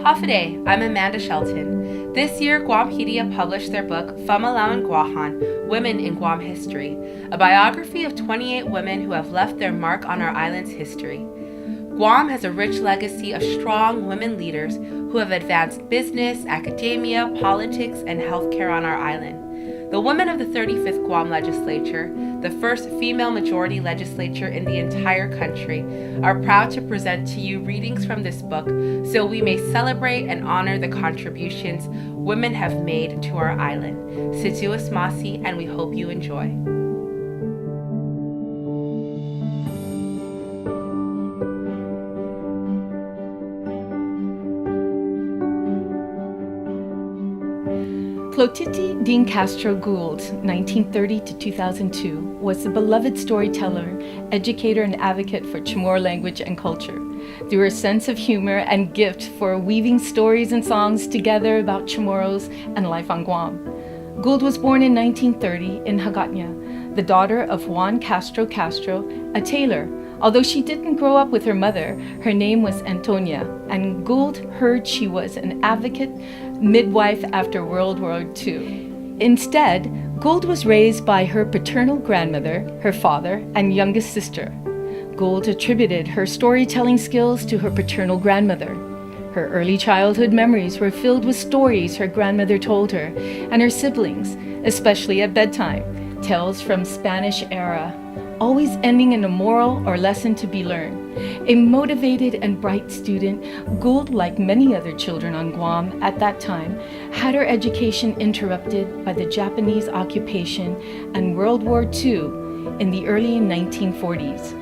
Hafaday, I'm Amanda Shelton. This year, Guampedia published their book, Famalawan Guahan, Women in Guam History, a biography of 28 women who have left their mark on our island's history. Guam has a rich legacy of strong women leaders who have advanced business, academia, politics, and healthcare on our island. The women of the 35th Guam Legislature, the first female majority legislature in the entire country, are proud to present to you readings from this book so we may celebrate and honor the contributions women have made to our island. Siduas Masi, and we hope you enjoy. Clotilde Dean Castro Gould, 1930 to 2002, was a beloved storyteller, educator, and advocate for Chamorro language and culture. Through her sense of humor and gift for weaving stories and songs together about Chamorros and life on Guam. Gould was born in 1930 in Hagatna, the daughter of Juan Castro Castro, a tailor. Although she didn't grow up with her mother, her name was Antonia, and Gould heard she was an advocate midwife after World War II. Instead, Gould was raised by her paternal grandmother, her father, and youngest sister. Gould attributed her storytelling skills to her paternal grandmother. Her early childhood memories were filled with stories her grandmother told her and her siblings, especially at bedtime, tales from Spanish era, always ending in a moral or lesson to be learned. A motivated and bright student, Gould, like many other children on Guam at that time, had her education interrupted by the Japanese occupation and World War II in the early 1940s.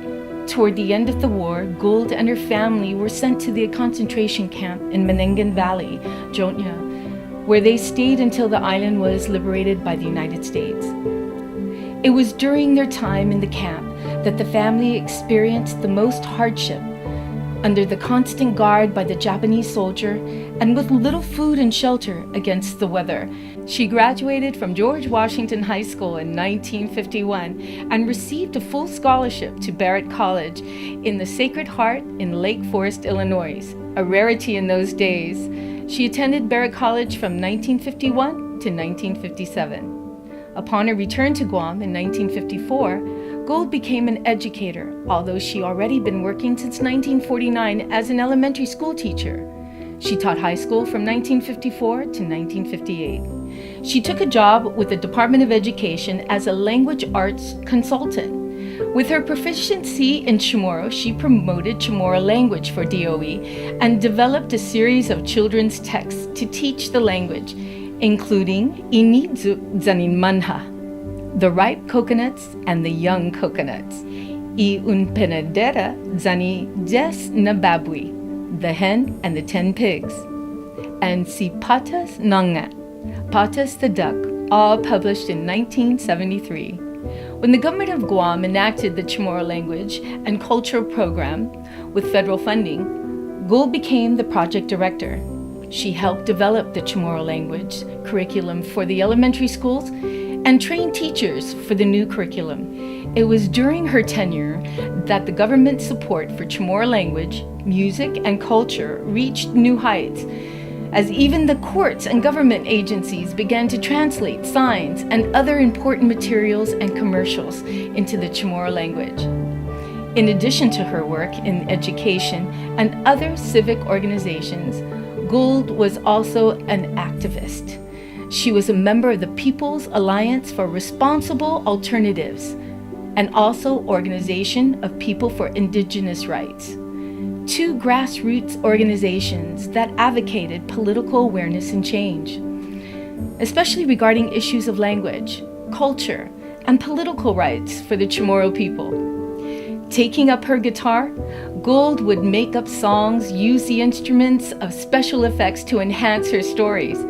Toward the end of the war, Gould and her family were sent to the concentration camp in Menengan Valley, Jonya, where they stayed until the island was liberated by the United States. It was during their time in the camp that the family experienced the most hardship, under the constant guard by the Japanese soldier and with little food and shelter against the weather. She graduated from George Washington High School in 1951 and received a full scholarship to Barrett College in the Sacred Heart in Lake Forest, Illinois, a rarity in those days. She attended Barrett College from 1951 to 1957. Upon her return to Guam in 1954, Gould became an educator, although she already been working since 1949 as an elementary school teacher. She taught high school from 1954 to 1958. She took a job with the Department of Education as a language arts consultant. With her proficiency in Chamorro, she promoted Chamorro language for DOE and developed a series of children's texts to teach the language, including Inidzu Zanin Manha, the ripe coconuts and the young coconuts, I un penedera Zani Jes Nababwi, the hen and the 10 pigs, and Si Patas Nanga, Patas the duck, all published in 1973. When the government of Guam enacted the Chamorro language and culture program with federal funding, Gould became the project director. She helped develop the Chamorro language curriculum for the elementary schools and trained teachers for the new curriculum. It was during her tenure that the government support for Chamorro language, music, and culture reached new heights, as even the courts and government agencies began to translate signs and other important materials and commercials into the Chamorro language. In addition to her work in education and other civic organizations, Gould was also an activist. She was a member of the People's Alliance for Responsible Alternatives and also Organization of People for Indigenous Rights, two grassroots organizations that advocated political awareness and change, especially regarding issues of language, culture, and political rights for the Chamorro people. Taking up her guitar, Gould would make up songs, use the instruments of special effects to enhance her stories.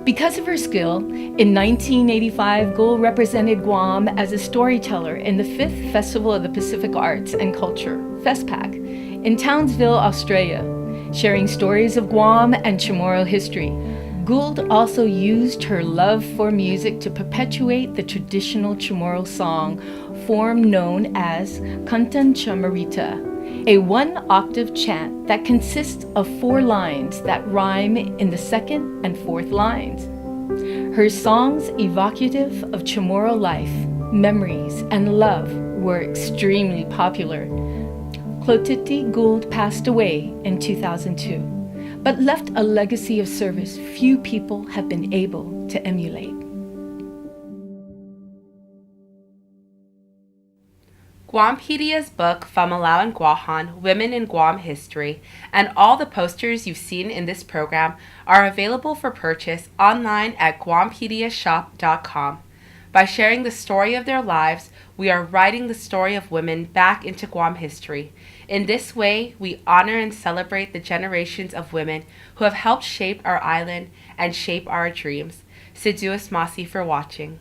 Because of her skill, in 1985, Gould represented Guam as a storyteller in the 5th Festival of the Pacific Arts and Culture, FESPAC, in Townsville, Australia, sharing stories of Guam and Chamorro history. Gould also used her love for music to perpetuate the traditional Chamorro song form known as Kantan Chamarita, a one-octave chant that consists of 4 lines that rhyme in the 2nd and 4th lines. Her songs evocative of Chamorro life, memories, and love were extremely popular. Clotilde Gould passed away in 2002, but left a legacy of service few people have been able to emulate. Guampedia's book, Familao and Guahan, Women in Guam History, and all the posters you've seen in this program are available for purchase online at guampediashop.com. By sharing the story of their lives, we are writing the story of women back into Guam history. In this way, we honor and celebrate the generations of women who have helped shape our island and shape our dreams. Siduos Masi for watching.